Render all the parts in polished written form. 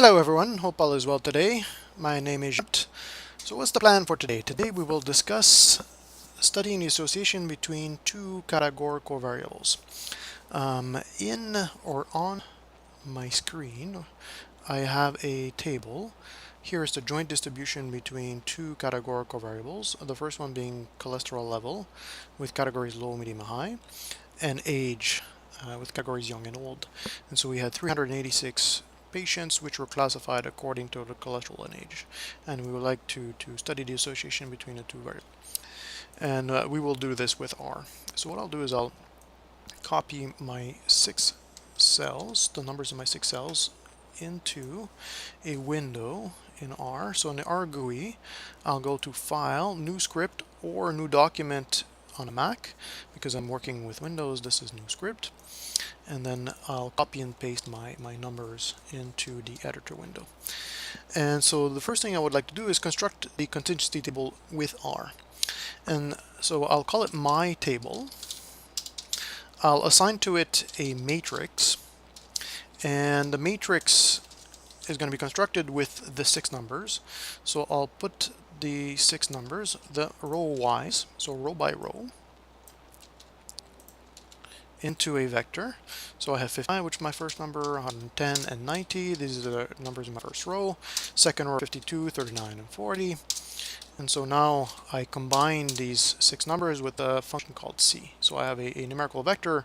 Hello everyone, hope all is well today. My name is Jean. So what's the plan for today? Today we will discuss studying the association between two categorical variables. In or on my screen, I have a table. Here is the joint distribution between two categorical variables. The first one being cholesterol level with categories low, medium, high, and age with categories young and old. And so we had 386 patients which were classified according to the cholesterol and age. And we would like to study the association between the two variables. And we will do this with R. So what I'll do is I'll copy my 6 cells, the numbers in my 6 cells, into a window in R. So in the R GUI, I'll go to File, New Script, or New Document on a Mac. Because I'm working with Windows, this is New Script. And then I'll copy and paste my numbers into the editor window. And so the first thing I would like to do is construct the contingency table with R. And so I'll call it my table. I'll assign to it a matrix, and the matrix is going to be constructed with the 6 numbers. So I'll put the 6 numbers, the row-wise, so row by row, into a vector. So I have 55, which is my first number, 110 and 90. These are the numbers in my first row. Second row, 52, 39, and 40. And so now I combine these 6 numbers with a function called C. So I have a numerical vector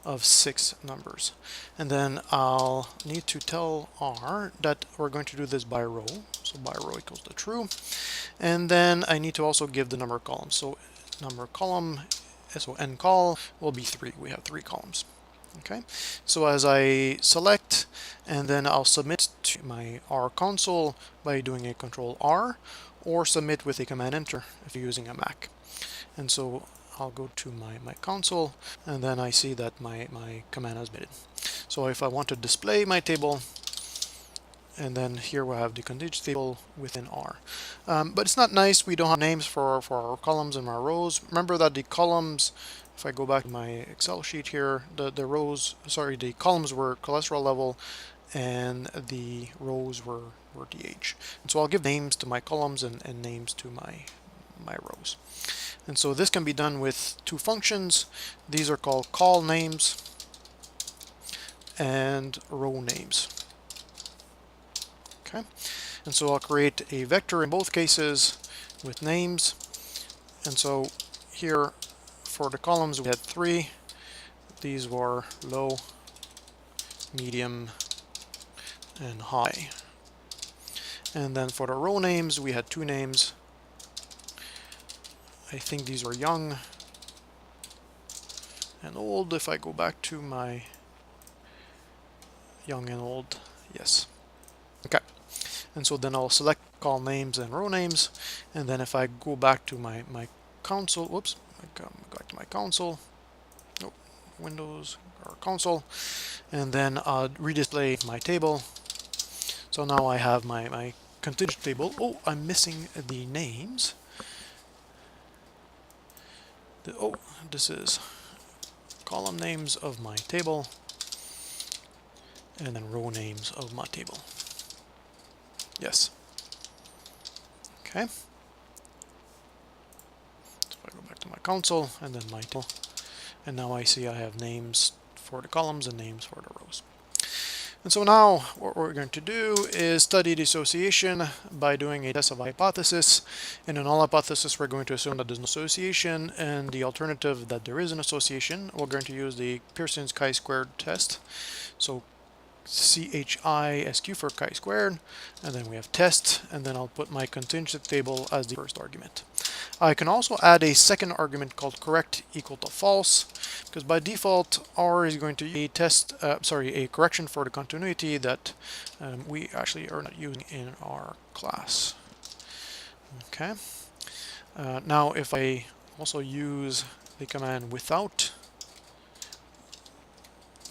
of 6 numbers. And then I'll need to tell R that we're going to do this by row. So by row equals to true. And then I need to also give the number of columns. So number column, so ncol will be 3. We have 3 columns. Okay, so as I select, and then I'll submit to my R console by doing a Control R, or submit with a Command Enter if you're using a Mac. And so I'll go to my console, and then I see that my command has been. So if I want to display my table, and then here we have the contingency table within R. But it's not nice, we don't have names for our columns and our rows. Remember that the columns, if I go back to my Excel sheet here, the columns were cholesterol level, and the rows were the age. And so I'll give names to my columns and names to my rows. And so this can be done with 2 functions. These are called call names and row names. Okay, and so I'll create a vector in both cases with names. And so here for the columns we had 3. These were low, medium, and high. And then for the row names we had 2 names. I think these were young and old. If I go back to my young and old, yes. Okay, and so then I'll select call names and row names, and then if I go back to my console, whoops, I go back to my console, Windows or console, and then I'll redisplay my table. So now I have my contingent table. Oh, I'm missing the names. This is column names of my table, and then row names of my table. Yes. Okay. So if I go back to my console and then my table, and now I see I have names for the columns and names for the rows. And so now what we're going to do is study the association by doing a test of hypothesis. In a null hypothesis, we're going to assume that there's no association, and the alternative that there is an association, we're going to use the Pearson's chi-squared test. So CHISQ for chi-squared, and then we have test, and then I'll put my contingency table as the first argument. I can also add a second argument called correct equal to false, because by default R is going to use a correction for the continuity that we actually are not using in our class. Okay. Now if I also use the command without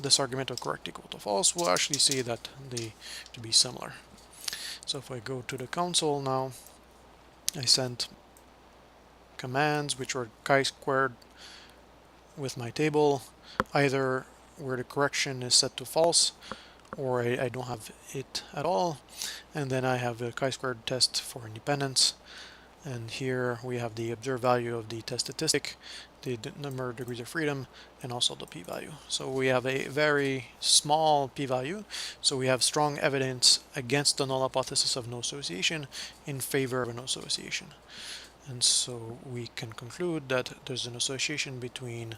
this argument of correct equal to false, we'll actually see that they to be similar. So if I go to the console now, I sent commands which are chi-squared with my table, either where the correction is set to false or I don't have it at all. And then I have a chi-squared test for independence. And here we have the observed value of the test statistic, the number of degrees of freedom, and also the p-value. So we have a very small p-value. So we have strong evidence against the null hypothesis of no association in favor of a no association. And so we can conclude that there's an association between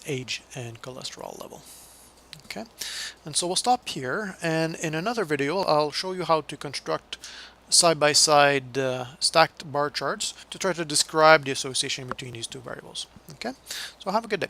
age and cholesterol level. Okay, and so we'll stop here, and in another video I'll show you how to construct side-by-side stacked bar charts to try to describe the association between these two variables. Okay, so have a good day.